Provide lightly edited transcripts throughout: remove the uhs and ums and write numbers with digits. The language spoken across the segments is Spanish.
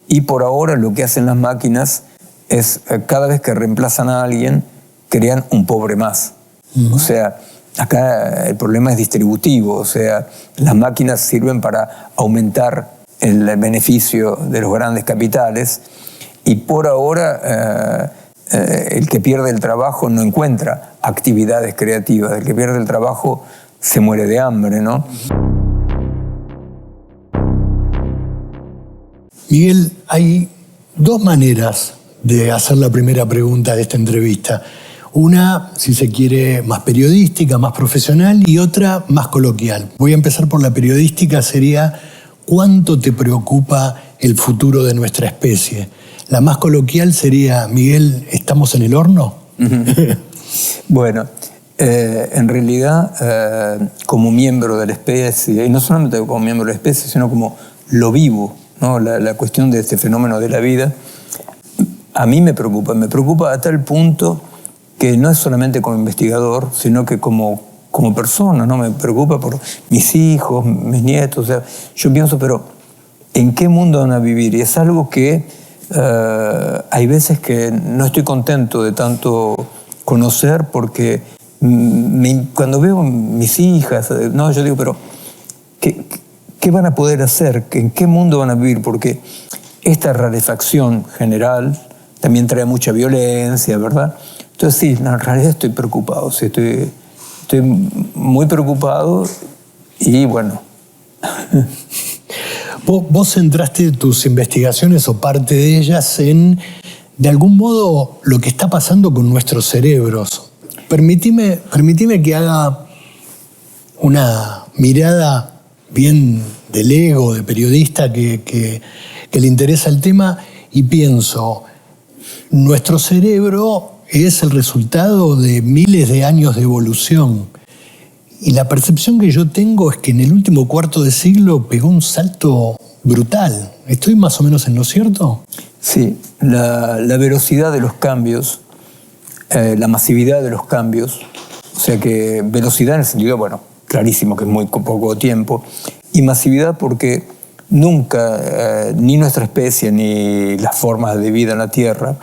Y por ahora lo que hacen las máquinas es, cada vez que reemplazan a alguien, crean un pobre más. O sea, acá el problema es distributivo. O sea, las máquinas sirven para aumentar el beneficio de los grandes capitales y por ahora el que pierde el trabajo no encuentra actividades creativas. El que pierde el trabajo se muere de hambre, ¿no? Miguel, hay dos maneras de hacer la primera pregunta de esta entrevista. Una, si se quiere, más periodística, más profesional, y otra más coloquial. Voy a empezar por la periodística, sería ¿cuánto te preocupa el futuro de nuestra especie? La más coloquial sería, Miguel, ¿estamos en el horno? Bueno, en realidad, como miembro de la especie, y no solamente como miembro de la especie, sino como lo vivo, ¿no? La cuestión de este fenómeno de la vida, a mí me preocupa a tal punto que no es solamente como investigador, sino que como persona, ¿no? Me preocupa por mis hijos, mis nietos. O sea, yo pienso, pero ¿en qué mundo van a vivir? Y es algo que hay veces que no estoy contento de tanto conocer porque cuando veo mis hijas, no, yo digo, pero ¿qué van a poder hacer? ¿En qué mundo van a vivir? Porque esta rarefacción general también trae mucha violencia, ¿verdad? Entonces sí, en realidad estoy preocupado, sí, estoy muy preocupado y bueno. Vos centraste tus investigaciones o parte de ellas en, de algún modo, lo que está pasando con nuestros cerebros. Permitime que haga una mirada bien del ego, de periodista que le interesa el tema y pienso, nuestro cerebro es el resultado de miles de años de evolución. Y la percepción que yo tengo es que en el último cuarto de siglo pegó un salto brutal. ¿Estoy más o menos en lo cierto? Sí, la velocidad de los cambios, la masividad de los cambios, o sea que velocidad en el sentido, bueno, clarísimo que es muy poco tiempo, y masividad porque nunca, ni nuestra especie ni las formas de vida en la Tierra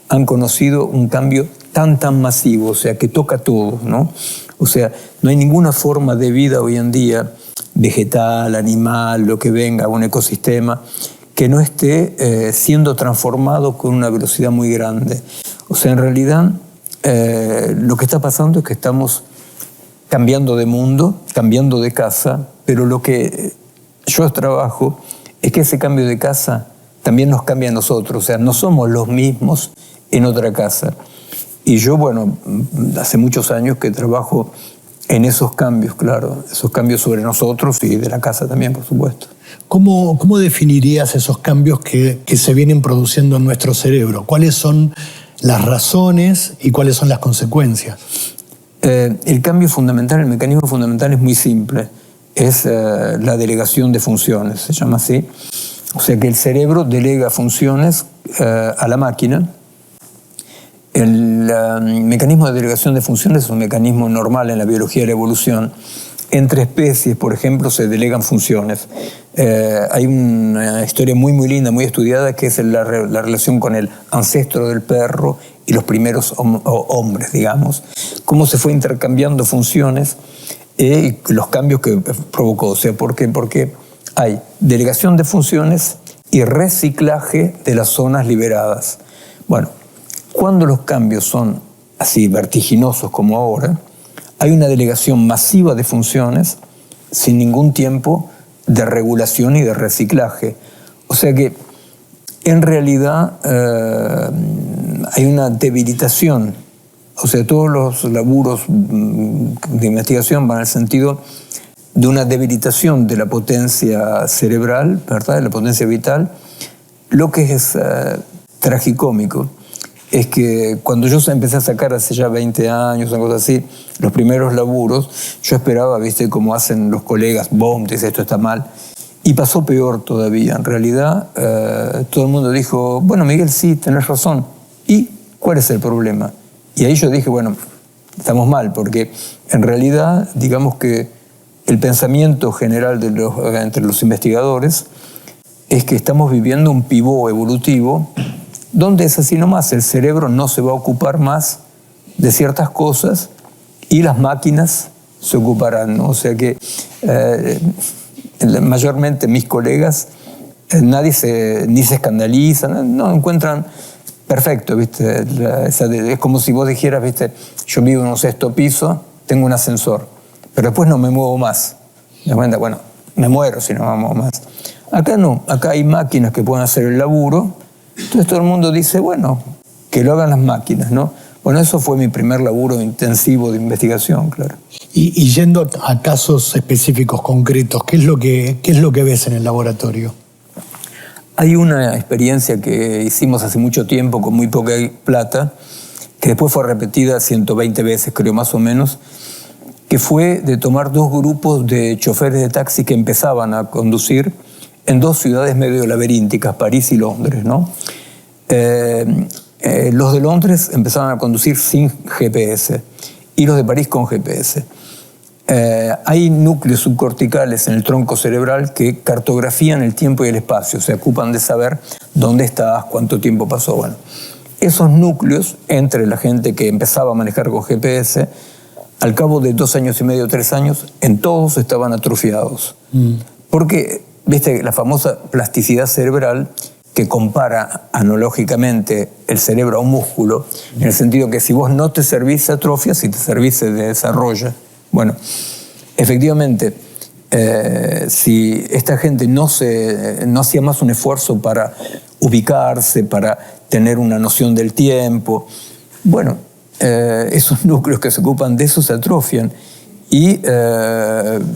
han conocido un cambio tan masivo, o sea, que toca todo, ¿no? O sea, no hay ninguna forma de vida hoy en día, vegetal, animal, lo que venga, un ecosistema, que no esté siendo transformado con una velocidad muy grande. O sea, en realidad, lo que está pasando es que estamos cambiando de mundo, cambiando de casa, pero lo que yo trabajo es que ese cambio de casa también nos cambia a nosotros, o sea, no somos los mismos en otra casa. Y yo, bueno, hace muchos años que trabajo en esos cambios, claro, esos cambios sobre nosotros y de la casa también, por supuesto. ¿Cómo definirías esos cambios que se vienen produciendo en nuestro cerebro? ¿Cuáles son las razones y cuáles son las consecuencias? El cambio fundamental, el mecanismo fundamental es muy simple. Es la delegación de funciones, se llama así. O sea que el cerebro delega funciones a la máquina. El mecanismo de delegación de funciones es un mecanismo normal en la biología de la evolución. Entre especies, por ejemplo, se delegan funciones. Hay una historia muy linda, muy estudiada, que es la relación con el ancestro del perro y los primeros hombres, digamos. Cómo se fue intercambiando funciones y los cambios que provocó. O sea, ¿por qué? Porque hay delegación de funciones y reciclaje de las zonas liberadas. Bueno, cuando los cambios son así vertiginosos como ahora, hay una delegación masiva de funciones sin ningún tiempo de regulación y de reciclaje. O sea que, en realidad, hay una debilitación. O sea, todos los laburos de investigación van en el sentido de una debilitación de la potencia cerebral, ¿verdad?, de la potencia vital. Lo que es tragicómico es que cuando yo empecé a sacar hace ya 20 años, una cosa así, los primeros laburos, yo esperaba, ¿viste?, como hacen los colegas, boom, dice esto está mal. Y pasó peor todavía. En realidad, todo el mundo dijo, bueno, Miguel, sí, tenés razón. ¿Y cuál es el problema? Y ahí yo dije, bueno, estamos mal, porque en realidad, digamos que el pensamiento general entre los investigadores es que estamos viviendo un pivot evolutivo donde es así nomás, el cerebro no se va a ocupar más de ciertas cosas y las máquinas se ocuparán, ¿no? O sea que mayormente mis colegas, ni se escandalizan, no encuentran perfecto, ¿viste? Es como si vos dijeras, ¿viste? Yo vivo en un 6º piso, tengo un ascensor, pero después no me muevo más. ¿Me cuenta? Bueno, me muero si no me muevo más. Acá no, acá hay máquinas que pueden hacer el laburo, entonces todo el mundo dice, bueno, que lo hagan las máquinas, ¿no? Bueno, eso fue mi primer laburo intensivo de investigación, claro. Y yendo a casos específicos, concretos, ¿qué es lo que ves en el laboratorio? Hay una experiencia que hicimos hace mucho tiempo con muy poca plata, que después fue repetida 120 veces, creo, más o menos, que fue de tomar 2 grupos de choferes de taxi que empezaban a conducir en 2 ciudades medio laberínticas, París y Londres, ¿no? Los de Londres empezaban a conducir sin GPS y los de París con GPS. Hay núcleos subcorticales en el tronco cerebral que cartografían el tiempo y el espacio, se ocupan de saber dónde estás, cuánto tiempo pasó. Bueno, esos núcleos, entre la gente que empezaba a manejar con GPS, al cabo de 2 años y medio, 3 años, en todos estaban atrofiados. Porque, viste, la famosa plasticidad cerebral que compara analógicamente el cerebro a un músculo, en el sentido que si vos no te servís se atrofia, si te servís se desarrolla. Bueno, efectivamente, si esta gente no hacía más un esfuerzo para ubicarse, para tener una noción del tiempo, bueno, esos núcleos que se ocupan de eso se atrofian. Y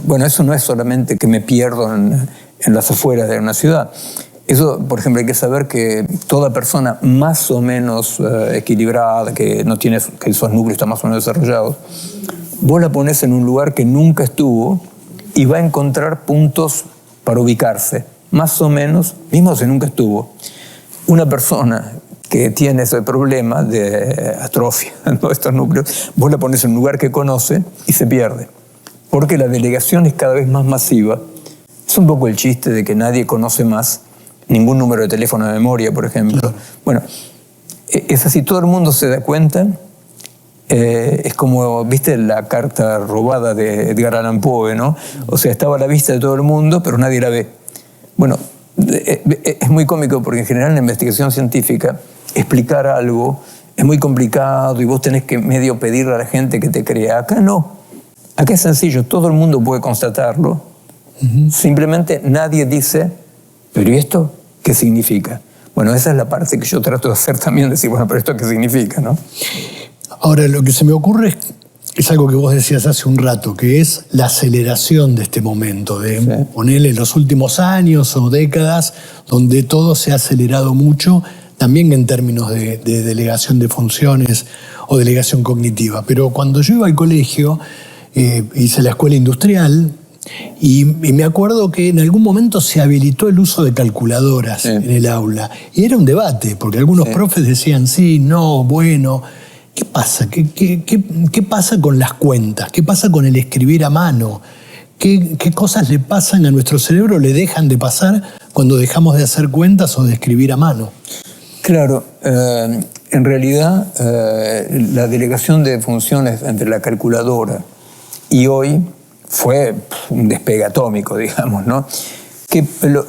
bueno, eso no es solamente que me pierdo en las afueras de una ciudad. Eso, por ejemplo, hay que saber que toda persona más o menos equilibrada, que esos núcleos están más o menos desarrollados, vos la pones en un lugar que nunca estuvo y va a encontrar puntos para ubicarse, más o menos, mismo si nunca estuvo. Una persona que tiene ese problema de atrofia, ¿no? Estos núcleos, vos la pones en un lugar que conoce y se pierde, porque la delegación es cada vez más masiva. Es un poco el chiste de que nadie conoce más ningún número de teléfono de memoria, por ejemplo. Claro. Bueno, es así, todo el mundo se da cuenta. Es como, viste, la carta robada de Edgar Allan Poe, ¿no? O sea, estaba a la vista de todo el mundo, pero nadie la ve. Bueno, es muy cómico porque en general en la investigación científica explicar algo es muy complicado y vos tenés que medio pedirle a la gente que te crea. Acá no. Acá es sencillo, todo el mundo puede constatarlo. Simplemente nadie dice, ¿pero y esto qué significa? Bueno, esa es la parte que yo trato de hacer también, decir, bueno, ¿pero esto qué significa, no? Ahora, lo que se me ocurre es algo que vos decías hace un rato, que es la aceleración de este momento, de ponerle los últimos años o décadas, donde todo se ha acelerado mucho, también en términos de delegación de funciones o delegación cognitiva. Pero cuando yo iba al colegio, hice la escuela industrial, y me acuerdo que en algún momento se habilitó el uso de calculadoras en el aula. Y era un debate, porque algunos profes decían sí, no, bueno. ¿Qué pasa? ¿Qué pasa con las cuentas? ¿Qué pasa con el escribir a mano? ¿Qué cosas le pasan a nuestro cerebro, le dejan de pasar cuando dejamos de hacer cuentas o de escribir a mano? Claro, en realidad la delegación de funciones entre la calculadora y hoy fue un despegue atómico, digamos, ¿no?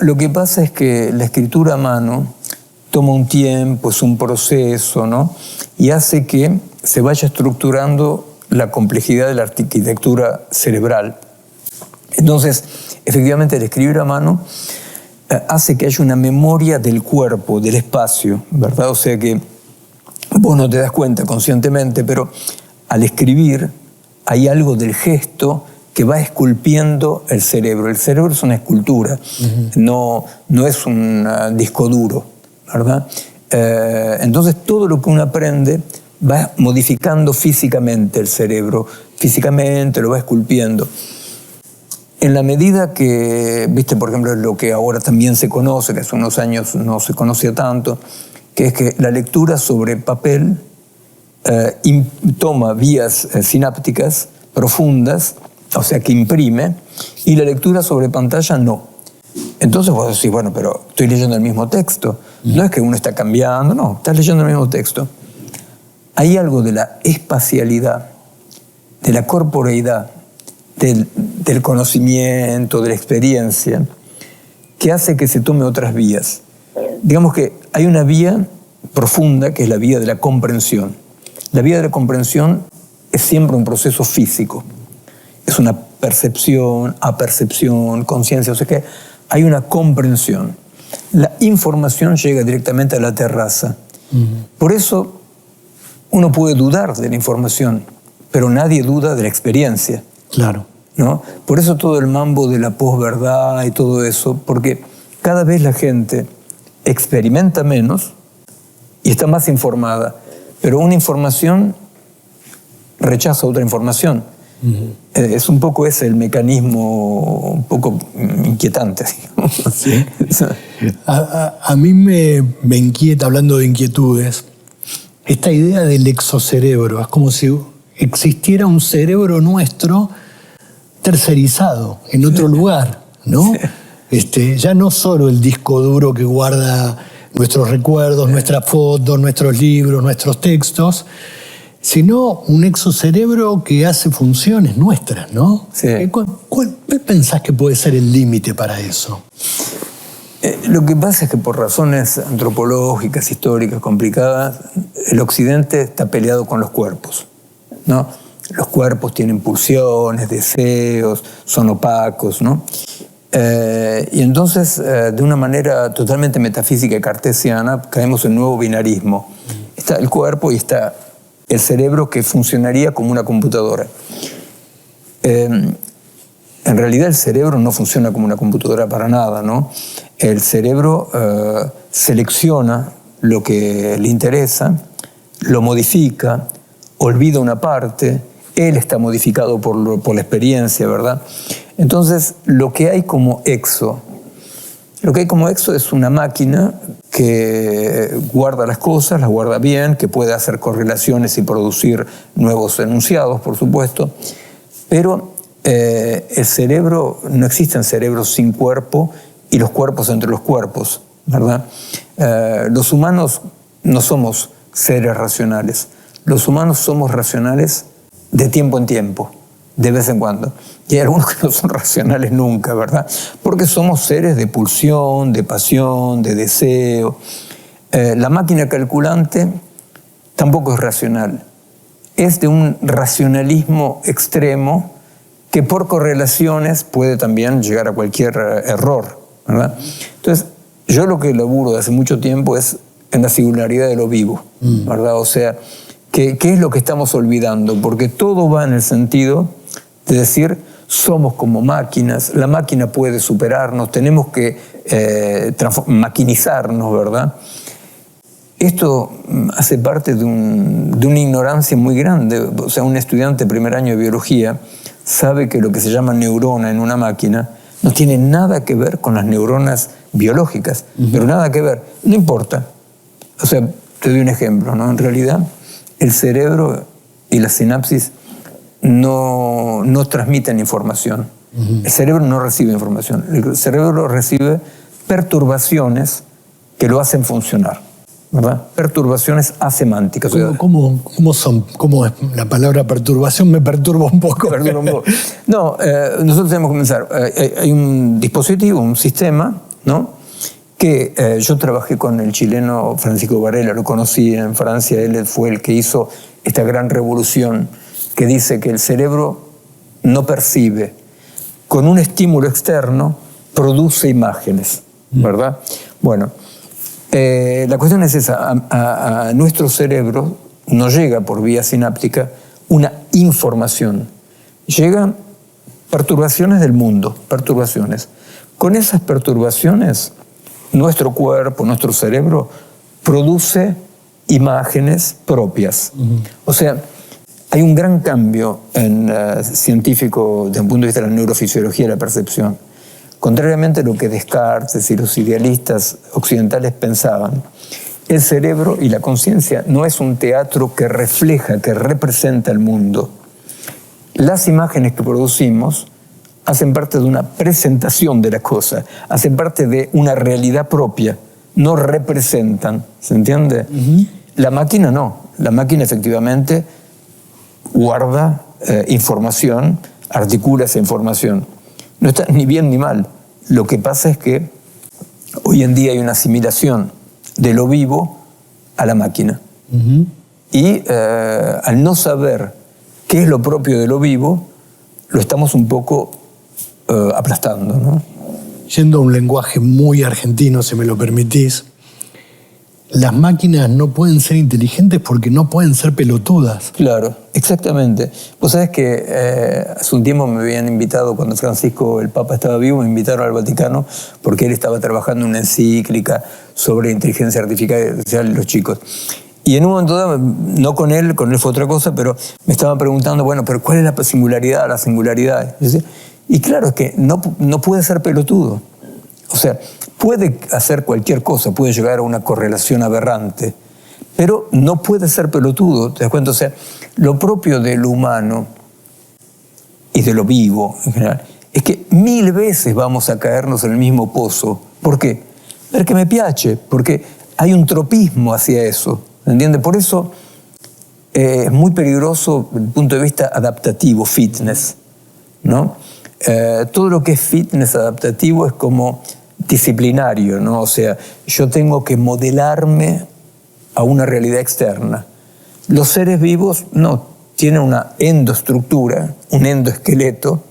Lo que pasa es que la escritura a mano toma un tiempo, es un proceso, ¿no? Y hace que se vaya estructurando la complejidad de la arquitectura cerebral. Entonces, efectivamente, el escribir a mano hace que haya una memoria del cuerpo, del espacio, ¿verdad? O sea que vos no te das cuenta conscientemente, pero al escribir hay algo del gesto que va esculpiendo el cerebro. El cerebro es una escultura, no es un disco duro, ¿verdad? Entonces todo lo que uno aprende va modificando físicamente el cerebro, físicamente lo va esculpiendo. En la medida que, viste, por ejemplo, lo que ahora también se conoce, que hace unos años no se conocía tanto, que es que la lectura sobre papel toma vías sinápticas profundas, o sea que imprime, y la lectura sobre pantalla no. Entonces vos decís, bueno, pero estoy leyendo el mismo texto. No es que uno está cambiando, no, estás leyendo el mismo texto. Hay algo de la espacialidad, de la corporeidad, del conocimiento, de la experiencia, que hace que se tome otras vías. Digamos que hay una vía profunda que es la vía de la comprensión. La vía de la comprensión es siempre un proceso físico. Es una percepción, apercepción, conciencia, o sea que hay una comprensión. La información llega directamente a la terraza. Por eso uno puede dudar de la información, pero nadie duda de la experiencia. Claro. ¿No? Por eso todo el mambo de la posverdad y todo eso, porque cada vez la gente experimenta menos y está más informada, pero una información rechaza otra información. Es un poco ese el mecanismo un poco inquietante. Sí. A mí me inquieta, hablando de inquietudes, esta idea del exocerebro. Es como si existiera un cerebro nuestro tercerizado en otro lugar, ¿no? Ya no solo el disco duro que guarda nuestros recuerdos, nuestras fotos, nuestros libros, nuestros textos, sino un exocerebro que hace funciones nuestras, ¿no? Sí. ¿Cuál pensás que puede ser el límite para eso? Lo que pasa es que por razones antropológicas, históricas, complicadas, el Occidente está peleado con los cuerpos, ¿no? Los cuerpos tienen pulsiones, deseos, son opacos, ¿no? Y entonces, de una manera totalmente metafísica y cartesiana, caemos en un nuevo binarismo. Está el cuerpo y está el cerebro, que funcionaría como una computadora. En realidad el cerebro no funciona como una computadora para nada, ¿no? El cerebro selecciona lo que le interesa, lo modifica, olvida una parte, él está modificado por la experiencia, ¿verdad? Entonces, lo que hay como exo es una máquina que guarda las cosas, las guarda bien, que puede hacer correlaciones y producir nuevos enunciados, por supuesto, pero el cerebro, no existen cerebros sin cuerpo y los cuerpos entre los cuerpos, ¿verdad? Los humanos no somos seres racionales. Los humanos somos racionales de tiempo en tiempo, de vez en cuando. Y hay algunos que no son racionales nunca, ¿verdad? Porque somos seres de pulsión, de pasión, de deseo. La máquina calculante tampoco es racional. Es de un racionalismo extremo que por correlaciones puede también llegar a cualquier error, ¿verdad? Entonces, yo lo que laburo de hace mucho tiempo es en la singularidad de lo vivo, ¿verdad? O sea, ¿qué es lo que estamos olvidando? Porque todo va en el sentido de decir, somos como máquinas, la máquina puede superarnos, tenemos que maquinizarnos, ¿verdad? Esto hace parte de una ignorancia muy grande. O sea, un estudiante de primer año de biología sabe que lo que se llama neurona en una máquina no tiene nada que ver con las neuronas biológicas, pero nada que ver, no importa. O sea, te doy un ejemplo, ¿no? En realidad, el cerebro y la sinapsis no transmiten información. El cerebro no recibe información. El cerebro recibe perturbaciones que lo hacen funcionar, ¿verdad? Perturbaciones asemánticas. ¿Cómo es la palabra perturbación? Me perturba un poco. No, nosotros tenemos que pensar. Hay un dispositivo, un sistema, ¿no? Que yo trabajé con el chileno Francisco Varela, lo conocí en Francia, él fue el que hizo esta gran revolución que dice que el cerebro no percibe, con un estímulo externo produce imágenes, ¿verdad? Bueno, la cuestión es esa, a nuestro cerebro no llega por vía sináptica una información, llegan perturbaciones del mundo, perturbaciones. Con esas perturbaciones, nuestro cuerpo, nuestro cerebro, produce imágenes propias. O sea, hay un gran cambio científico desde un punto de vista de la neurofisiología y la percepción. Contrariamente a lo que Descartes y los idealistas occidentales pensaban, el cerebro y la conciencia no es un teatro que refleja, que representa el mundo. Las imágenes que producimos hacen parte de una presentación de la cosa, hacen parte de una realidad propia, no representan, ¿se entiende? La máquina no, la máquina efectivamente guarda información, articula esa información. No está ni bien ni mal. Lo que pasa es que hoy en día hay una asimilación de lo vivo a la máquina. Y al no saber qué es lo propio de lo vivo, lo estamos un poco aplastando, ¿no? Yendo a un lenguaje muy argentino, si me lo permitís, las máquinas no pueden ser inteligentes porque no pueden ser pelotudas. Claro, exactamente. Vos sabés que hace un tiempo me habían invitado, cuando Francisco, el Papa, estaba vivo, me invitaron al Vaticano porque él estaba trabajando en una encíclica sobre inteligencia artificial y los chicos. Y en un momento dado, no con él fue otra cosa, pero me estaban preguntando, bueno, pero ¿cuál es la singularidad, la singularidad? Y claro, es que no puede ser pelotudo. O sea, puede hacer cualquier cosa, puede llegar a una correlación aberrante, pero no puede ser pelotudo, ¿te das cuenta? O sea, lo propio de lo humano y de lo vivo en general es que 1000 veces vamos a caernos en el mismo pozo. ¿Por qué? Porque me piace, porque hay un tropismo hacia eso, ¿entiendes? Por eso es muy peligroso desde el punto de vista adaptativo, fitness, ¿no? Todo lo que es fitness adaptativo es como disciplinario, ¿no? O sea, yo tengo que modelarme a una realidad externa. Los seres vivos no, tienen una endoestructura, un endoesqueleto,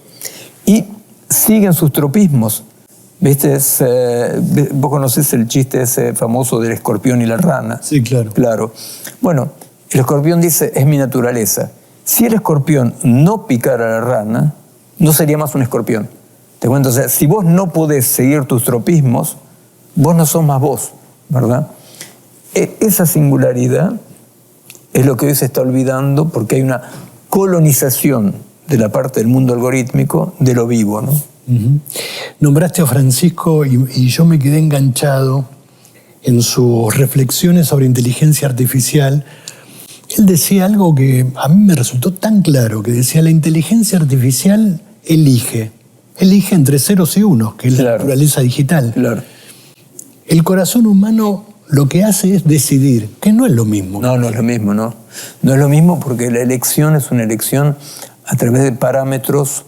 y siguen sus tropismos. ¿Viste? Vos conocés el chiste ese famoso del escorpión y la rana. Sí, claro. Claro. Bueno, el escorpión dice, es mi naturaleza. Si el escorpión no picara a la rana, no sería más un escorpión. Te cuento, o sea, si vos no podés seguir tus tropismos, vos no sos más vos, ¿verdad? Esa singularidad es lo que hoy se está olvidando porque hay una colonización de la parte del mundo algorítmico de lo vivo, ¿no? Nombraste a Francisco y yo me quedé enganchado en sus reflexiones sobre inteligencia artificial. Él decía algo que a mí me resultó tan claro, que decía, la inteligencia artificial elige entre ceros y unos, que es la naturaleza digital. Claro. El corazón humano lo que hace es decidir, que no es lo mismo. No es lo mismo, ¿no? No es lo mismo porque la elección es una elección a través de parámetros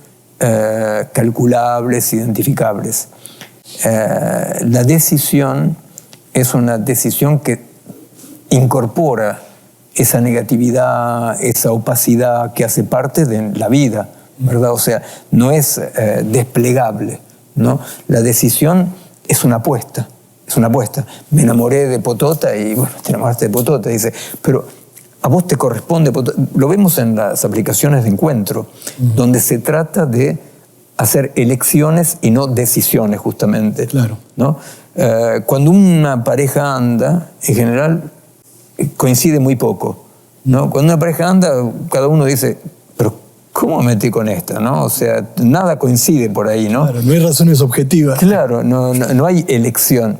calculables, identificables. La decisión es una decisión que incorpora esa negatividad, esa opacidad que hace parte de la vida, ¿verdad? O sea, no es desplegable, ¿no? La decisión es una apuesta, Me enamoré de Potota y, bueno, te enamoraste de Potota, dice, pero a vos te corresponde Potota. Lo vemos en las aplicaciones de encuentro, donde se trata de hacer elecciones y no decisiones, justamente. Claro. ¿No? Cuando una pareja anda, en general, coincide muy poco, ¿no? Cuando una pareja anda, cada uno dice, pero ¿cómo me metí con esta? ¿No? O sea, nada coincide por ahí, ¿no? Claro, no hay razones objetivas. Claro, no hay elección.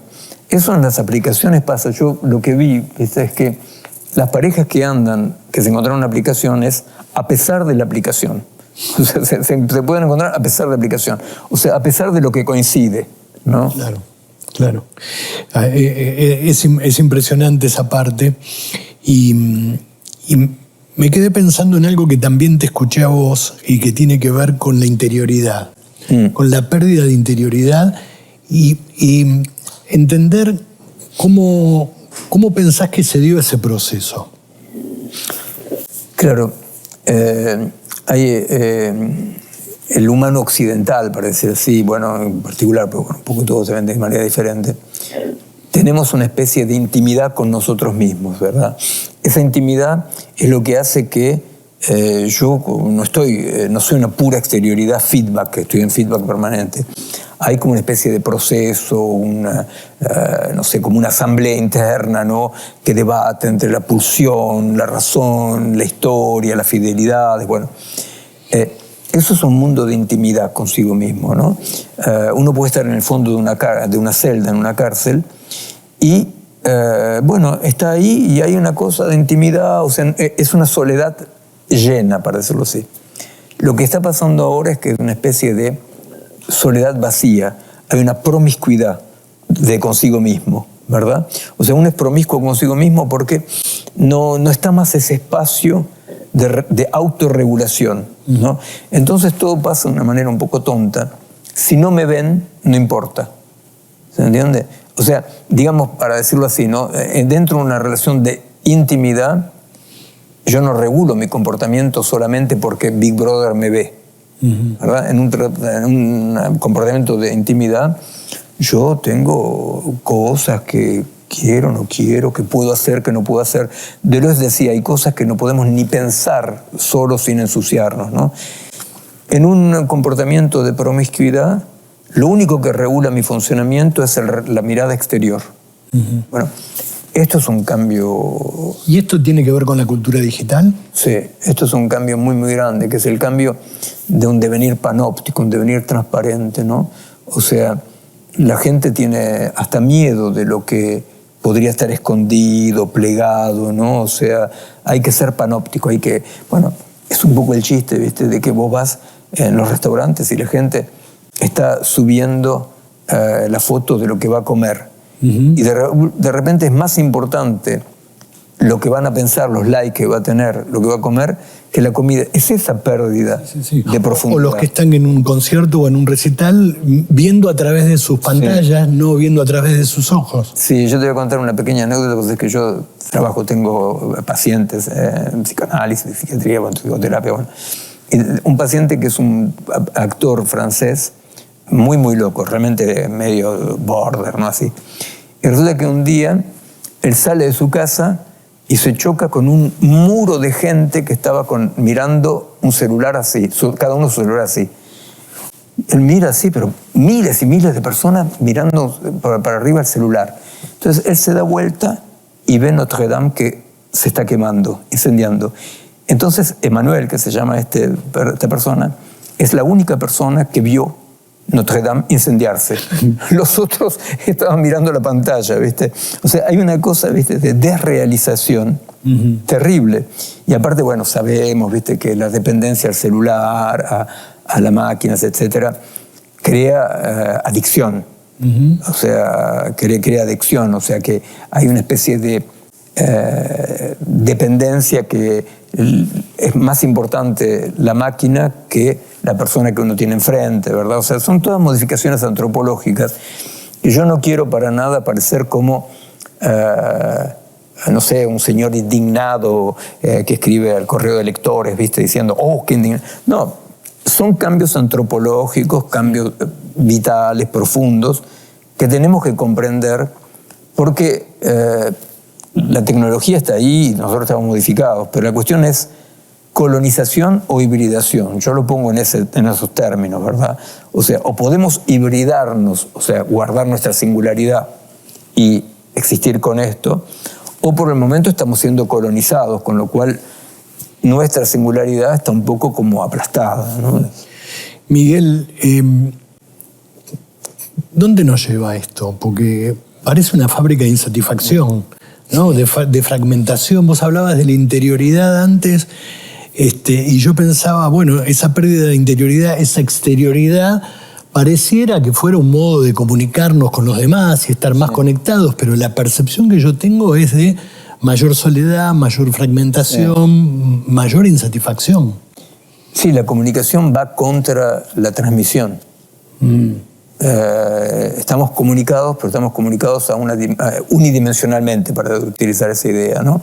Eso en las aplicaciones pasa. Yo lo que vi, ¿viste? Es que las parejas que andan, que se encontraron en aplicaciones, a pesar de la aplicación. O sea, se pueden encontrar a pesar de la aplicación. O sea, a pesar de lo que coincide, ¿no? Claro. Es impresionante esa parte. Y me quedé pensando en algo que también te escuché a vos y que tiene que ver con la interioridad, con la pérdida de interioridad y entender cómo pensás que se dio ese proceso. Claro, hay el humano occidental, para decir así, bueno, en particular, pero un poco todo se vende de manera diferente. Tenemos una especie de intimidad con nosotros mismos, ¿verdad? Esa intimidad es lo que hace que yo no soy una pura exterioridad feedback, estoy en feedback permanente. Hay como una especie de proceso, como una asamblea interna, ¿no? Que debate entre la pulsión, la razón, la historia, las fidelidades, bueno. Eso es un mundo de intimidad consigo mismo, ¿no? Uno puede estar en el fondo de una celda, en una cárcel, y está ahí y hay una cosa de intimidad, o sea, es una soledad llena, para decirlo así. Lo que está pasando ahora es que es una especie de soledad vacía, hay una promiscuidad de consigo mismo, ¿verdad? O sea, uno es promiscuo consigo mismo porque no está más ese espacio de autorregulación, ¿no? Entonces todo pasa de una manera un poco tonta. Si no me ven, no importa. ¿Se entiende? O sea, digamos, para decirlo así, ¿no? Dentro de una relación de intimidad, yo no regulo mi comportamiento solamente porque Big Brother me ve, ¿verdad? En un comportamiento de intimidad, yo tengo cosas que quiero, no quiero, que puedo hacer, que no puedo hacer. Deleuze decía, hay cosas que no podemos ni pensar solo sin ensuciarnos, ¿no? En un comportamiento de promiscuidad, lo único que regula mi funcionamiento es la mirada exterior. Bueno, esto es un cambio... ¿Y esto tiene que ver con la cultura digital? Sí, esto es un cambio muy, muy grande, que es el cambio de un devenir panóptico, un devenir transparente, ¿no? O sea, la gente tiene hasta miedo de lo que podría estar escondido, plegado, ¿no? O sea, hay que ser panóptico, hay que... Bueno, es un poco el chiste, ¿viste? De que vos vas en los restaurantes y la gente está subiendo la foto de lo que va a comer. Y de repente es más importante lo que van a pensar, los likes que va a tener, lo que va a comer, que la comida. Es esa pérdida de profundidad. O los que están en un concierto o en un recital viendo a través de sus pantallas, no viendo a través de sus ojos. Sí, yo te voy a contar una pequeña anécdota, porque es que yo tengo pacientes en psicoanálisis, en psiquiatría, en psicoterapia. Bueno. Un paciente que es un actor francés muy, muy loco, realmente medio border, ¿no? Así. Y resulta que un día él sale de su casa y se choca con un muro de gente que estaba mirando un celular así, cada uno su celular así. Él mira así, pero miles y miles de personas mirando para arriba el celular. Entonces él se da vuelta y ve Notre Dame que se está quemando, incendiando. Entonces Emmanuel, que se llama esta persona, es la única persona que vio Notre Dame incendiarse. Los otros estaban mirando la pantalla, ¿viste? O sea, hay una cosa, ¿viste?, de desrealización terrible. Y aparte, bueno, sabemos, ¿viste?, que la dependencia al celular, a las máquinas, etcétera, crea adicción. O sea, crea adicción. O sea, que hay una especie de dependencia que es más importante la máquina que la persona que uno tiene enfrente, ¿verdad? O sea, son todas modificaciones antropológicas y yo no quiero para nada parecer como, no sé, un señor indignado que escribe al correo de lectores, ¿viste? Diciendo, oh, qué indignado. No, son cambios antropológicos, cambios vitales, profundos, que tenemos que comprender porque la tecnología está ahí y nosotros estamos modificados, pero la cuestión es colonización o hibridación. Yo lo pongo en esos términos, ¿verdad? O sea, o podemos hibridarnos, o sea, guardar nuestra singularidad y existir con esto, o por el momento estamos siendo colonizados, con lo cual nuestra singularidad está un poco como aplastada, ¿no? Miguel, ¿dónde nos lleva esto? Porque parece una fábrica de insatisfacción, ¿no? De fragmentación. Vos hablabas de la interioridad antes, y yo pensaba, bueno, esa pérdida de interioridad, esa exterioridad, pareciera que fuera un modo de comunicarnos con los demás y estar más conectados, pero la percepción que yo tengo es de mayor soledad, mayor fragmentación, mayor insatisfacción. Sí, la comunicación va contra la transmisión. Estamos comunicados, pero estamos comunicados unidimensionalmente, para utilizar esa idea, ¿no?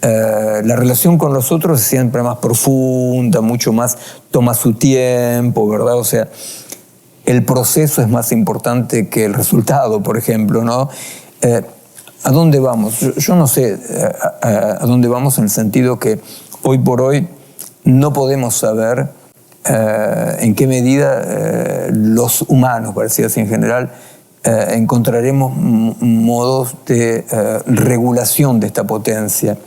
La relación con los otros es siempre más profunda, mucho más, toma su tiempo, ¿verdad? O sea, el proceso es más importante que el resultado, por ejemplo, ¿no? ¿A dónde vamos? Yo no sé a dónde vamos, en el sentido que hoy por hoy no podemos saber en qué medida los humanos, por decir así en general, encontraremos modos de regulación de esta potencia.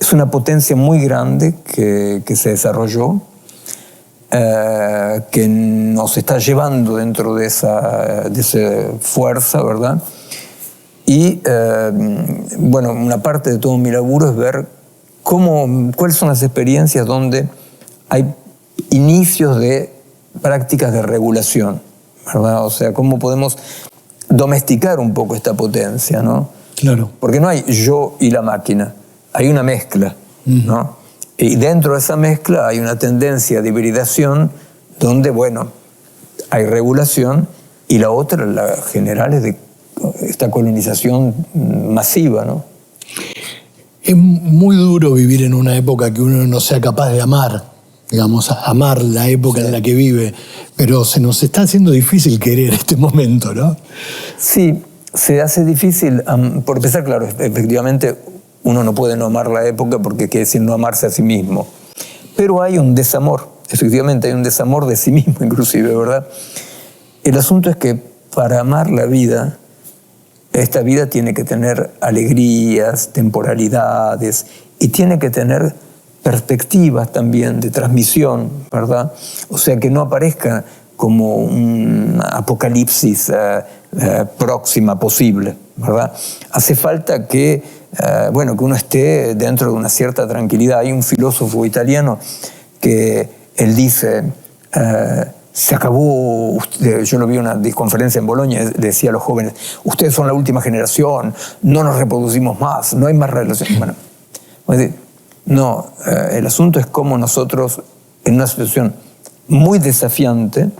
Es una potencia muy grande que se desarrolló, que nos está llevando dentro de esa fuerza, ¿verdad? Y bueno, una parte de todo mi laburo es ver cuáles son las experiencias donde hay inicios de prácticas de regulación, ¿verdad? O sea, cómo podemos domesticar un poco esta potencia, ¿no? Claro. Porque no hay yo y la máquina, hay una mezcla, ¿no? Y dentro de esa mezcla hay una tendencia de hibridación donde, bueno, hay regulación, y la otra, la general, es de esta colonización masiva, ¿no? Es muy duro vivir en una época que uno no sea capaz de amar, digamos, amar la época en la que vive, pero se nos está haciendo difícil querer este momento, ¿no? Sí, se hace difícil, por empezar, claro, efectivamente uno no puede no amar la época porque quiere decir no amarse a sí mismo, pero hay un desamor, efectivamente hay un desamor de sí mismo inclusive, ¿verdad? El asunto es que para amar la vida, esta vida tiene que tener alegrías, temporalidades, y tiene que tener perspectivas también de transmisión, ¿verdad? O sea, que no aparezca como un apocalipsis próxima posible, ¿verdad? Hace falta que, bueno, que uno esté dentro de una cierta tranquilidad. Hay un filósofo italiano que él dice, se acabó, yo lo vi en una conferencia en Bolonia, decía a los jóvenes, ustedes son la última generación, no nos reproducimos más, no hay más relaciones. Bueno, no, el asunto es cómo nosotros, en una situación muy desafiante,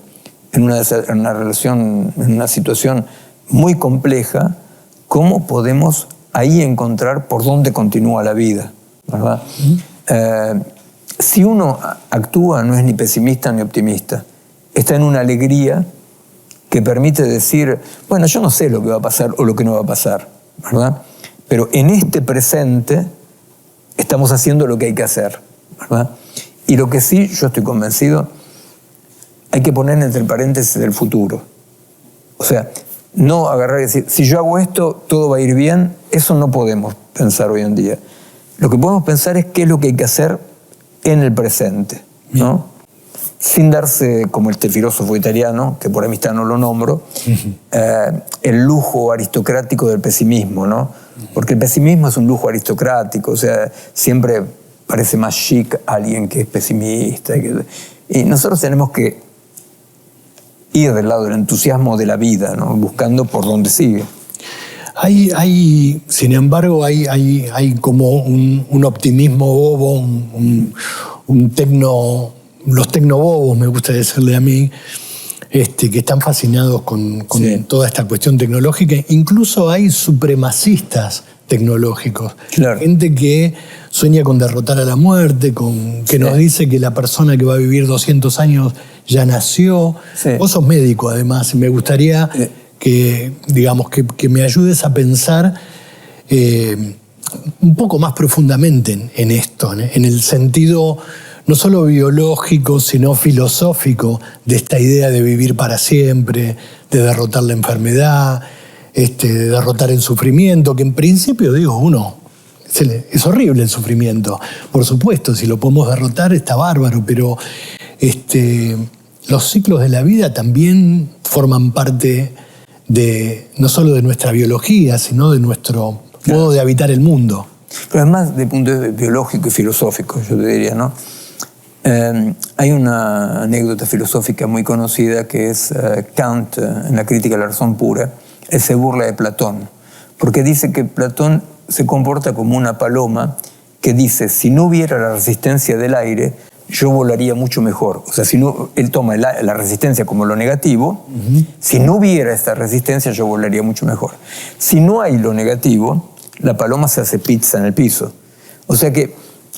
en una relación, en una situación muy compleja, cómo podemos ahí encontrar por dónde continúa la vida, ¿verdad? Si uno actúa, no es ni pesimista ni optimista, está en una alegría que permite decir, bueno, yo no sé lo que va a pasar o lo que no va a pasar, ¿verdad? Pero en este presente estamos haciendo lo que hay que hacer, ¿verdad? Y lo que sí, yo estoy convencido, hay que poner entre paréntesis el futuro. O sea, no agarrar y decir, si yo hago esto, todo va a ir bien. Eso no podemos pensar hoy en día. Lo que podemos pensar es qué es lo que hay que hacer en el presente, ¿no? Sin darse, como este filósofo italiano, que por amistad no lo nombro, el lujo aristocrático del pesimismo, ¿no? Porque el pesimismo es un lujo aristocrático, o sea, siempre parece más chic alguien que es pesimista. Y nosotros tenemos que ir del lado del entusiasmo de la vida, ¿no? Buscando por dónde sigue. Sin embargo, hay como un optimismo bobo, los tecnobobos, me gusta decirle a mí, que están fascinados con Sí. toda esta cuestión tecnológica. Incluso hay supremacistas tecnológicos. Claro. Gente que sueña con derrotar a la muerte, que nos dice que la persona que va a vivir 200 años ya nació. Sí. Vos sos médico, además, y me gustaría que, digamos, que me ayudes a pensar un poco más profundamente en esto, en el sentido no solo biológico, sino filosófico de esta idea de vivir para siempre, de derrotar la enfermedad, de derrotar el sufrimiento, que en principio, digo, es horrible el sufrimiento. Por supuesto, si lo podemos derrotar está bárbaro, pero los ciclos de la vida también forman parte no solo de nuestra biología, sino de nuestro modo de habitar el mundo. Pero además, de punto de vista biológico y filosófico, yo te diría, ¿no? Hay una anécdota filosófica muy conocida que es Kant, en la Crítica de la Razón Pura. Él se burla de Platón, porque dice que Platón se comporta como una paloma que dice, si no hubiera la resistencia del aire, yo volaría mucho mejor. O sea, él toma la resistencia como lo negativo, si no hubiera esta resistencia, yo volaría mucho mejor. Si no hay lo negativo, la paloma se hace pizza en el piso. O sea que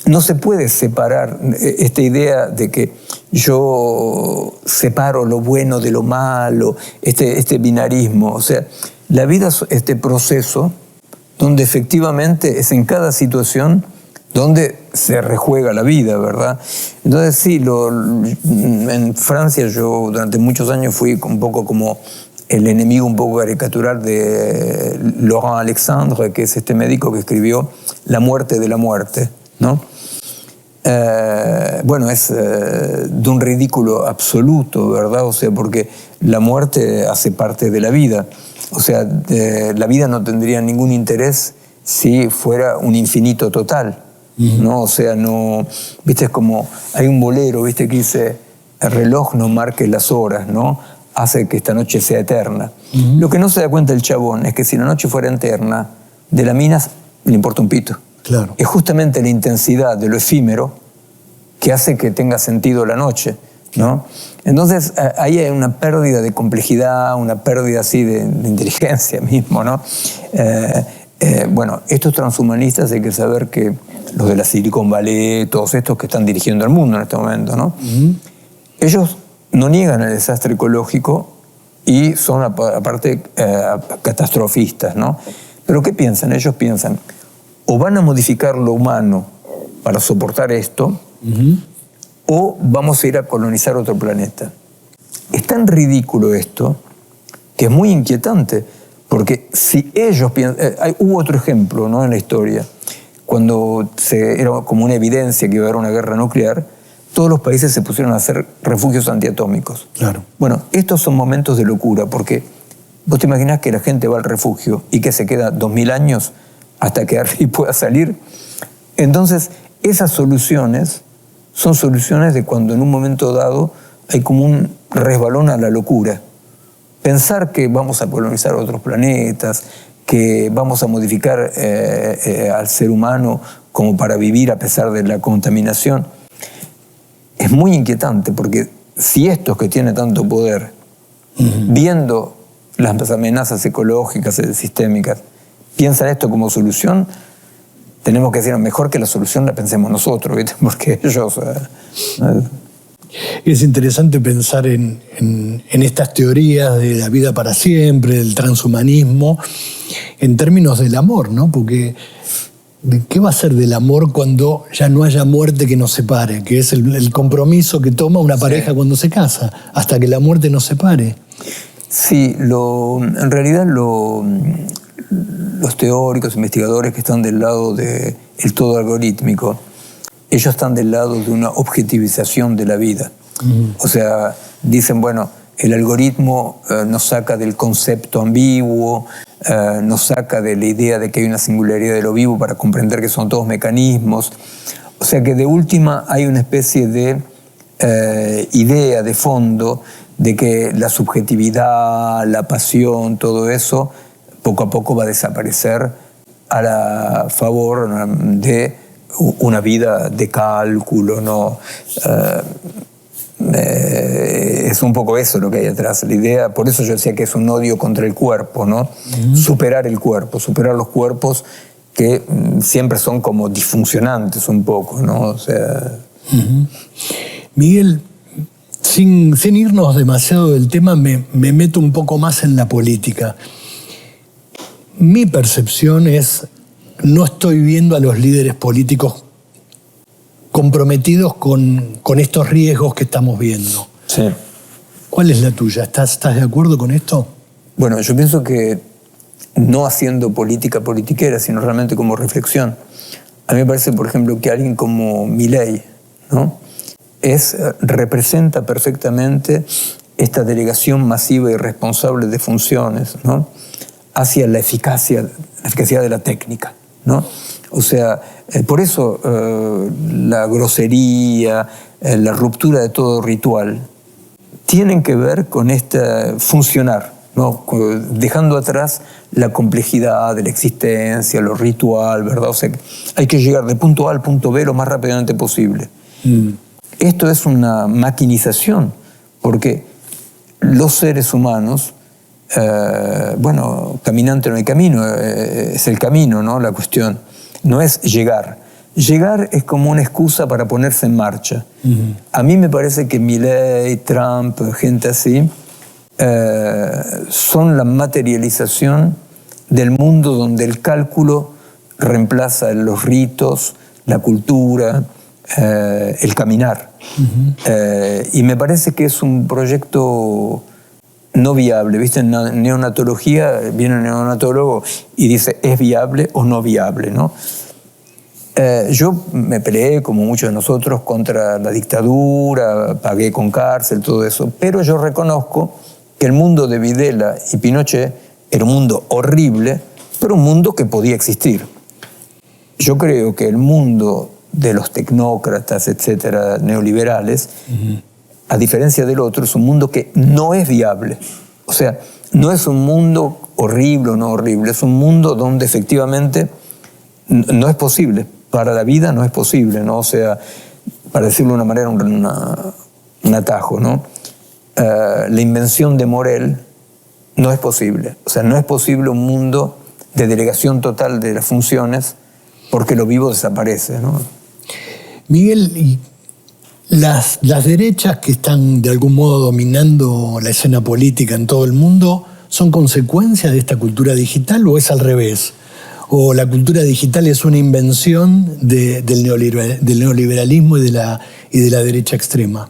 no se puede separar esta idea de que yo separo lo bueno de lo malo, este binarismo. O sea, la vida es este proceso donde efectivamente es en cada situación donde se rejuega la vida, ¿verdad? Entonces sí, en Francia yo durante muchos años fui un poco como el enemigo un poco caricatural de Laurent Alexandre, que es este médico que escribió La muerte de la muerte, ¿no? Bueno, es de un ridículo absoluto, ¿verdad? O sea, porque la muerte hace parte de la vida. O sea, la vida no tendría ningún interés si fuera un infinito total, ¿no? O sea, no... Viste, es como... Hay un bolero, viste, que dice, el reloj no marque las horas, ¿no? hace que esta noche sea eterna. Lo que no se da cuenta el chabón es que si la noche fuera eterna, de la mina le importa un pito. Claro. Es justamente la intensidad de lo efímero que hace que tenga sentido la noche, ¿no? Entonces, ahí hay una pérdida de complejidad, una pérdida así de inteligencia mismo, ¿no? Bueno, estos transhumanistas hay que saber que los de la Silicon Valley, todos estos que están dirigiendo el mundo en este momento, ¿no? Ellos no niegan el desastre ecológico y son aparte catastrofistas, ¿no? Pero ¿qué piensan? Ellos piensan, o van a modificar lo humano para soportar esto, o vamos a ir a colonizar otro planeta. Es tan ridículo esto que es muy inquietante, porque si ellos piensan... hubo otro ejemplo, ¿no?, en la historia, cuando era como una evidencia que iba a haber una guerra nuclear, todos los países se pusieron a hacer refugios antiatómicos. Claro. Bueno, estos son momentos de locura, porque vos te imaginás que la gente va al refugio y que se queda 2000 años hasta que alguien pueda salir. Entonces, esas soluciones son soluciones de cuando en un momento dado hay como un resbalón a la locura. Pensar que vamos a colonizar otros planetas, que vamos a modificar al ser humano como para vivir a pesar de la contaminación, es muy inquietante, porque si estos que tienen tanto poder, viendo las amenazas ecológicas y sistémicas, piensan esto como solución, tenemos que decir, mejor que la solución la pensemos nosotros, ¿viste? Porque ellos... Es interesante pensar en estas teorías de la vida para siempre, del transhumanismo, en términos del amor, ¿no? Porque ¿qué va a ser del amor cuando ya no haya muerte que nos separe? Que es el compromiso que toma una pareja cuando se casa, hasta que la muerte nos separe. Sí, en realidad los teóricos, investigadores que están del lado del todo algorítmico, ellos están del lado de una objetivización de la vida. O sea, dicen, bueno, el algoritmo nos saca del concepto ambiguo, nos saca de la idea de que hay una singularidad de lo vivo para comprender que son todos mecanismos. O sea que de última hay una especie de idea de fondo de que la subjetividad, la pasión, todo eso, poco a poco va a desaparecer a favor de una vida de cálculo, ¿no? Es un poco eso lo que hay atrás, la idea. Por eso yo decía que es un odio contra el cuerpo, ¿no? Superar el cuerpo, superar los cuerpos que siempre son como disfuncionantes un poco, ¿no? O sea... Miguel, sin irnos demasiado del tema, me meto un poco más en la política. Mi percepción es, no estoy viendo a los líderes políticos comprometidos con estos riesgos que estamos viendo. Sí. ¿Cuál es la tuya? ¿Estás de acuerdo con esto? Bueno, yo pienso que no haciendo política politiquera, sino realmente como reflexión. A mí me parece, por ejemplo, que alguien como Milei, ¿no?, representa perfectamente esta delegación masiva y responsable de funciones, ¿no?, hacia la eficacia de la técnica, ¿no? O sea, por eso la grosería, la ruptura de todo ritual, tienen que ver con este funcionar, ¿no?, dejando atrás la complejidad de la existencia, lo ritual, ¿verdad? O sea, hay que llegar de punto A al punto B lo más rápidamente posible. Esto es una maquinización, porque los seres humanos, bueno, caminante no hay camino, es el camino, ¿no?, la cuestión. No es llegar. Llegar es como una excusa para ponerse en marcha. A mí me parece que Milei, Trump, gente así, son la materialización del mundo donde el cálculo reemplaza los ritos, la cultura, el caminar. Y me parece que es un proyecto no viable. ¿Viste? En neonatología viene un neonatólogo y dice, ¿es viable o no viable?, ¿no? Yo me peleé, como muchos de nosotros, contra la dictadura, pagué con cárcel, todo eso, pero yo reconozco que el mundo de Videla y Pinochet era un mundo horrible, pero un mundo que podía existir. Yo creo que el mundo de los tecnócratas, etcétera, neoliberales, a diferencia del otro, es un mundo que no es viable. O sea, no es un mundo horrible o no horrible, es un mundo donde efectivamente no es posible. Para la vida no es posible, ¿no? O sea, para decirlo de una manera, un atajo, ¿no? La invención de Morel no es posible. O sea, no es posible un mundo de delegación total de las funciones porque lo vivo desaparece, ¿no? Miguel, ¿y las derechas que están de algún modo dominando la escena política en todo el mundo son consecuencia de esta cultura digital o es al revés? ¿O la cultura digital es una invención del neoliberalismo y de la derecha extrema?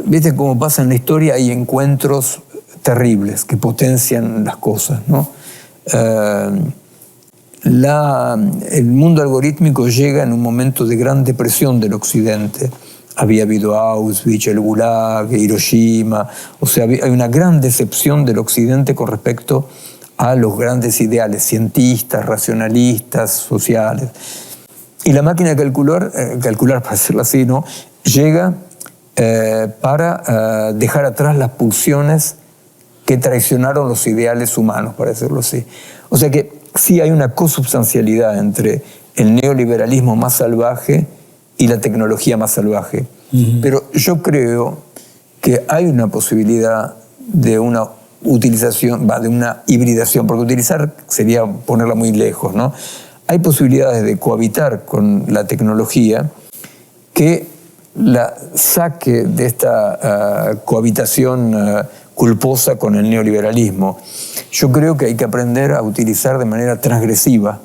Viste cómo pasa en la historia, hay encuentros terribles que potencian las cosas, ¿no? El mundo algorítmico llega en un momento de gran depresión del Occidente. Había habido Auschwitz, el Gulag, Hiroshima. O sea, hay una gran decepción del Occidente con respecto a los grandes ideales cientistas, racionalistas, sociales. Y la máquina de calcular para decirlo así, ¿no? Llega para dejar atrás las pulsiones que traicionaron los ideales humanos, para decirlo así. O sea que sí hay una consubstancialidad entre el neoliberalismo más salvaje y la tecnología más salvaje. Pero yo creo que hay una posibilidad de una utilización, de una hibridación, porque utilizar sería ponerla muy lejos, ¿no? Hay posibilidades de cohabitar con la tecnología que la saque de esta cohabitación culposa con el neoliberalismo. Yo creo que hay que aprender a utilizar de manera transgresiva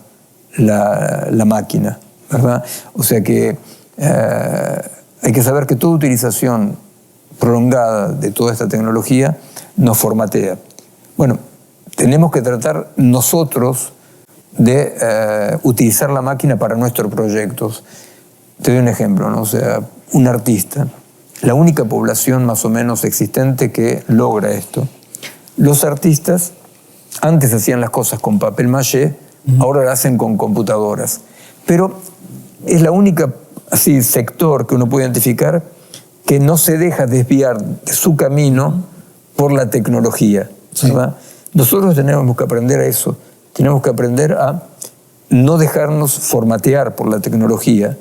la máquina, ¿verdad? O sea que hay que saber que toda utilización prolongada de toda esta tecnología nos formatea. Bueno, tenemos que tratar nosotros de utilizar la máquina para nuestros proyectos. Te doy un ejemplo, ¿no? O sea, un artista, la única población más o menos existente que logra esto. Los artistas antes hacían las cosas con papel maché, ahora lo hacen con computadoras. Pero es la única así, sector que uno puede identificar que no se deja desviar de su camino por la tecnología, ¿verdad? Sí. Nosotros tenemos que aprender a eso. Tenemos que aprender a no dejarnos formatear por la tecnología,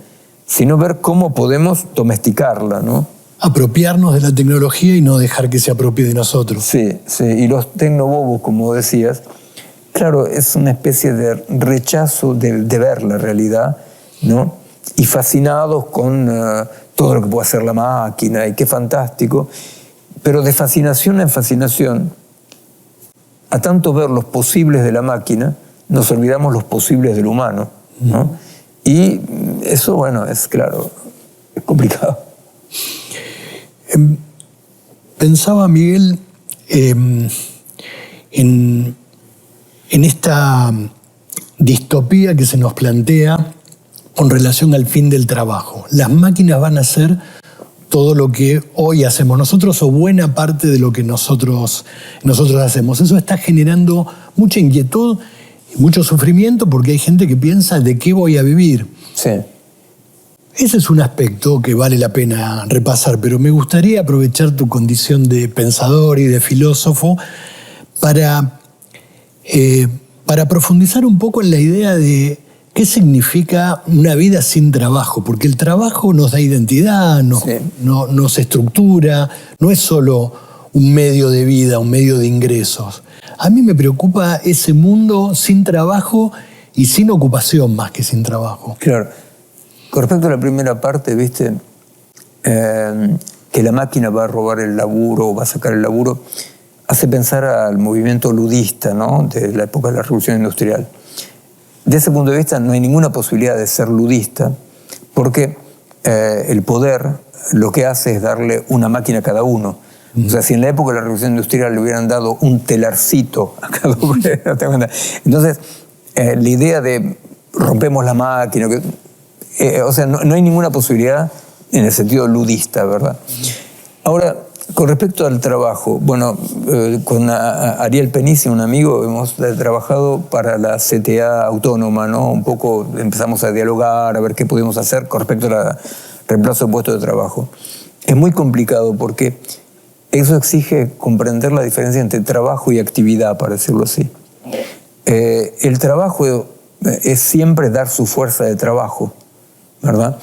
sino ver cómo podemos domesticarla, ¿no? Apropiarnos de la tecnología y no dejar que se apropie de nosotros. Sí, sí. Y los tecnobobos, como decías, claro, es una especie de rechazo de ver la realidad, ¿no? Y fascinados con todo lo que puede hacer la máquina, y qué fantástico. Pero de fascinación en fascinación, a tanto ver los posibles de la máquina, nos olvidamos los posibles del humano, ¿no? Y eso, bueno, es claro, es complicado. Pensaba, Miguel, en esta distopía que se nos plantea con relación al fin del trabajo. Las máquinas van a hacer todo lo que hoy hacemos nosotros o buena parte de lo que nosotros hacemos. Eso está generando mucha inquietud y mucho sufrimiento porque hay gente que piensa ¿de qué voy a vivir? Sí. Ese es un aspecto que vale la pena repasar, pero me gustaría aprovechar tu condición de pensador y de filósofo para profundizar un poco en la idea de qué significa una vida sin trabajo, porque el trabajo nos da identidad, nos estructura, no es solo un medio de vida, un medio de ingresos. A mí me preocupa ese mundo sin trabajo y sin ocupación más que sin trabajo. Claro. Con respecto a la primera parte, viste, que la máquina va a robar el laburo o va a sacar el laburo, hace pensar al movimiento ludista, ¿no? De la época de la Revolución Industrial. De ese punto de vista no hay ninguna posibilidad de ser ludista porque el poder lo que hace es darle una máquina a cada uno. O sea, si en la época de la Revolución Industrial le hubieran dado un telarcito a cada obrero, entonces la idea de rompemos la máquina, o sea, no hay ninguna posibilidad en el sentido ludista, ¿verdad? Ahora, con respecto al trabajo, bueno, con Ariel Penici, un amigo, hemos trabajado para la CTA autónoma, ¿no? Un poco empezamos a dialogar, a ver qué podíamos hacer con respecto al reemplazo de puestos de trabajo. es muy complicado porque eso exige comprender la diferencia entre trabajo y actividad, para decirlo así. El trabajo es siempre dar su fuerza de trabajo, ¿verdad?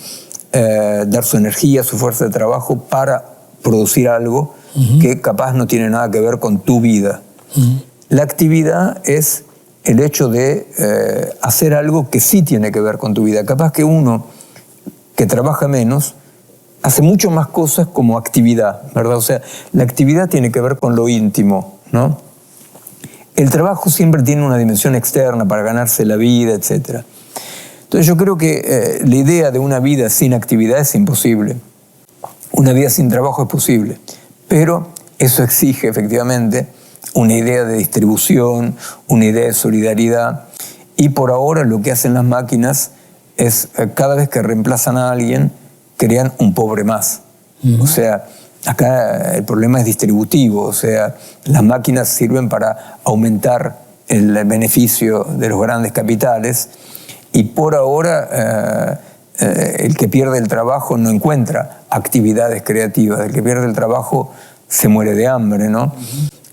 Dar su energía, su fuerza de trabajo para producir algo que capaz no tiene nada que ver con tu vida. La actividad es el hecho de hacer algo que sí tiene que ver con tu vida. Capaz que uno que trabaja menos hace mucho más cosas como actividad, ¿verdad? O sea, la actividad tiene que ver con lo íntimo, ¿no? El trabajo siempre tiene una dimensión externa para ganarse la vida, etc. Entonces yo creo que la idea de una vida sin actividad es imposible. Una vida sin trabajo es posible, pero eso exige efectivamente una idea de distribución, una idea de solidaridad, y por ahora lo que hacen las máquinas es, cada vez que reemplazan a alguien, crean un pobre más. O sea, acá el problema es distributivo, o sea, las máquinas sirven para aumentar el beneficio de los grandes capitales, y por ahora el que pierde el trabajo no encuentra actividades creativas, el que pierde el trabajo se muere de hambre, ¿no?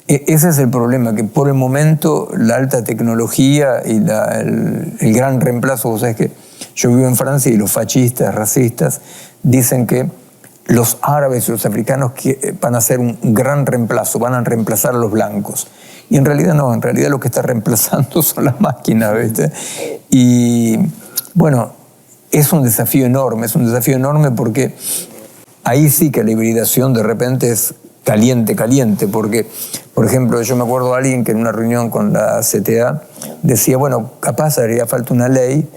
Ese es el problema, que por el momento la alta tecnología y el gran reemplazo, vos sabés que yo vivo en Francia y los fascistas, racistas, dicen que los árabes y los africanos van a hacer un gran reemplazo, van a reemplazar a los blancos. Y en realidad no, en realidad lo que está reemplazando son las máquinas, ¿viste? Y bueno, es un desafío enorme porque ahí sí que la hibridación de repente es caliente, porque, por ejemplo, yo me acuerdo de alguien que en una reunión con la CTA decía, bueno, capaz haría falta una ley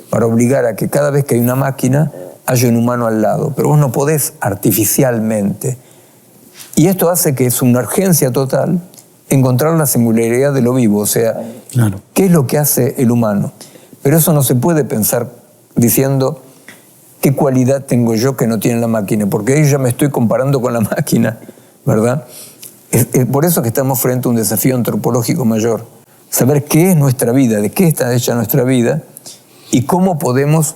para obligar a que cada vez que hay una máquina haya un humano al lado, pero vos no podés artificialmente. Y esto hace que es una urgencia total encontrar la singularidad de lo vivo, o sea, claro, ¿qué es lo que hace el humano? Pero eso no se puede pensar diciendo qué cualidad tengo yo que no tiene la máquina, porque ahí ya me estoy comparando con la máquina, ¿verdad? Es por eso que estamos frente a un desafío antropológico mayor, saber qué es nuestra vida, de qué está hecha nuestra vida y cómo podemos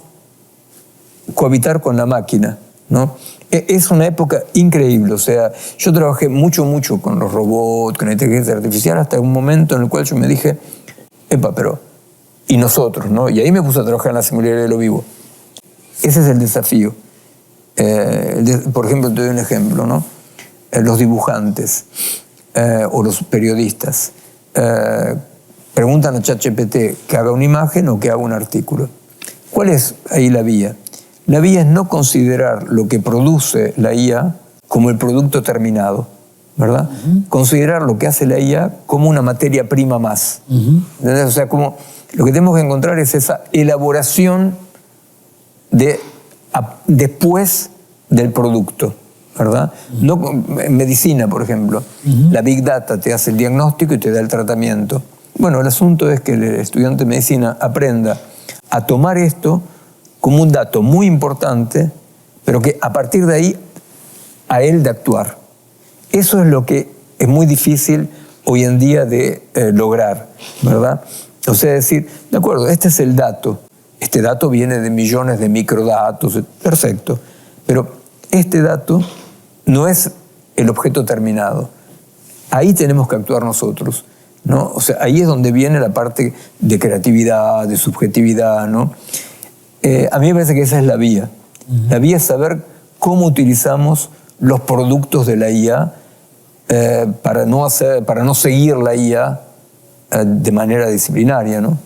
cohabitar con la máquina, ¿no? Es una época increíble, o sea, yo trabajé mucho con los robots, con la inteligencia artificial, hasta un momento en el cual yo me dije, pero, ¿y nosotros, no? Y ahí me puse a trabajar en la singularidad de lo vivo. Ese es el desafío. Por ejemplo, te doy un ejemplo, ¿no? Los dibujantes o los periodistas preguntan a ChatGPT que haga una imagen o que haga un artículo. ¿Cuál es ahí la vía? La vía es no considerar lo que produce la IA como el producto terminado, ¿verdad? Considerar lo que hace la IA como una materia prima más. ¿Entendés? O sea, como lo que tenemos que encontrar es esa elaboración después del producto, ¿verdad? No, en medicina, por ejemplo, la Big Data te hace el diagnóstico y te da el tratamiento. Bueno, el asunto es que el estudiante de medicina aprenda a tomar esto como un dato muy importante, pero que a partir de ahí a él de actuar. Eso es lo que es muy difícil hoy en día de lograr, ¿verdad? O sea, decir, de acuerdo, este es el dato, este dato viene de millones de microdatos, perfecto, pero este dato no es el objeto terminado. Ahí tenemos que actuar nosotros, ¿no? O sea, ahí es donde viene la parte de creatividad, de subjetividad, ¿no? A mí me parece que esa es la vía. La vía es saber cómo utilizamos los productos de la IA para no seguir la IA de manera disciplinaria, ¿no?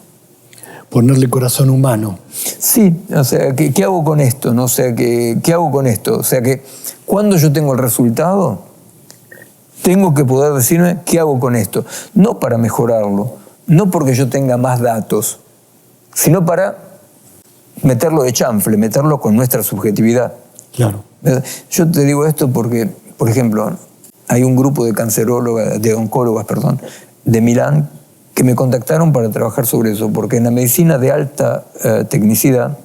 Ponerle corazón humano. Sí, o sea, ¿qué hago con esto? ¿No? O sea, ¿qué hago con esto? O sea, que cuando yo tengo el resultado, tengo que poder decirme qué hago con esto. No para mejorarlo, no porque yo tenga más datos, sino para meterlo de chanfle, meterlo con nuestra subjetividad. Claro. Yo te digo esto porque, por ejemplo, hay un grupo de oncólogas, de Milán, que me contactaron para trabajar sobre eso, porque en la medicina de alta tecnicidad,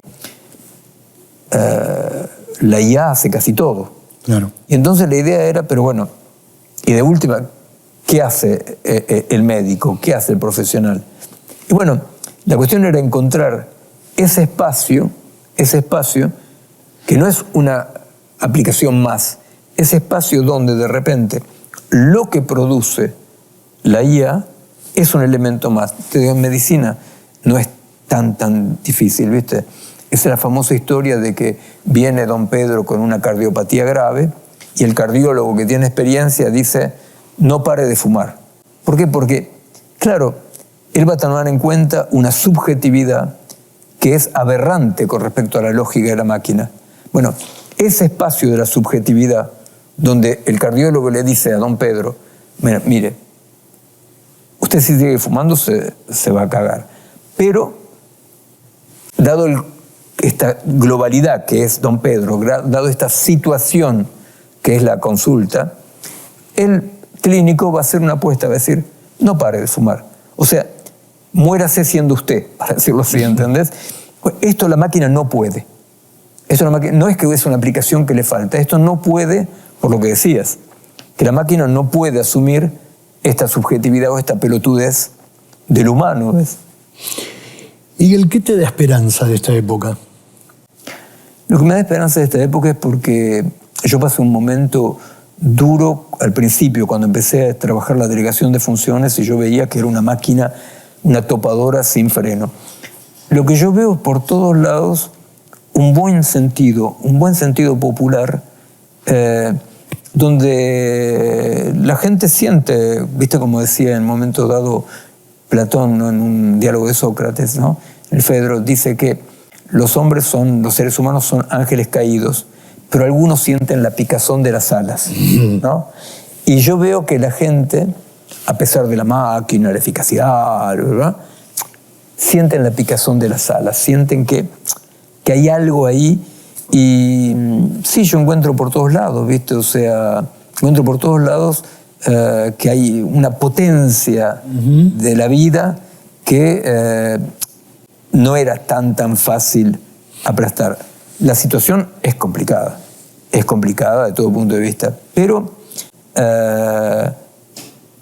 la IA hace casi todo. Claro. Y entonces la idea era, pero bueno, y de última, ¿qué hace el médico? ¿Qué hace el profesional? Y bueno, la cuestión era encontrar ese espacio que no es una aplicación más, ese espacio donde de repente lo que produce la IA es un elemento más. Te digo, en medicina no es tan difícil, ¿viste? Esa es la famosa historia de que viene don Pedro con una cardiopatía grave y el cardiólogo que tiene experiencia dice, no pare de fumar. ¿Por qué? Porque, claro, él va a tomar en cuenta una subjetividad que es aberrante con respecto a la lógica de la máquina. Bueno, ese espacio de la subjetividad, donde el cardiólogo le dice a don Pedro, mire, usted si sigue fumando se va a cagar. Pero, dado esta globalidad que es don Pedro, dado esta situación que es la consulta, el clínico va a hacer una apuesta, va a decir, no pare de fumar. O sea, muérase siendo usted, para decirlo así, ¿entendés? Esto la máquina no puede. Esto no es que es una aplicación que le falta, esto no puede, por lo que decías, que la máquina no puede asumir esta subjetividad o esta pelotudez del humano, ¿ves? Miguel, ¿qué te da esperanza de esta época? Lo que me da esperanza de esta época es porque yo pasé un momento duro al principio, cuando empecé a trabajar la delegación de funciones y yo veía que era una máquina, una topadora sin freno. Lo que yo veo por todos lados, un buen sentido popular, donde la gente siente, viste como decía en un momento dado Platón, ¿no? En un diálogo de Sócrates, ¿no? El Fedro dice que los seres humanos son ángeles caídos, pero algunos sienten la picazón de las alas, ¿no? Y yo veo que la gente, a pesar de la máquina, la eficacidad, ¿verdad?, sienten la picazón de las alas, sienten que hay algo ahí. Y sí, yo encuentro por todos lados, ¿viste? O sea, encuentro por todos lados que hay una potencia de la vida que no era tan fácil aplastar. La situación es complicada de todo punto de vista, pero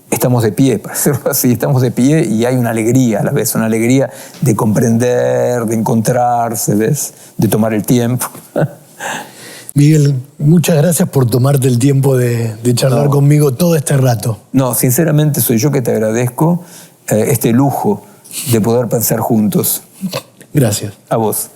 estamos de pie, para decirlo así, estamos de pie y hay una alegría a la vez, una alegría de comprender, de encontrarse, ¿ves?, de tomar el tiempo. Miguel, muchas gracias por tomarte el tiempo de charlar conmigo todo este rato. No, sinceramente soy yo que te agradezco este lujo de poder pensar juntos. Gracias. A vos.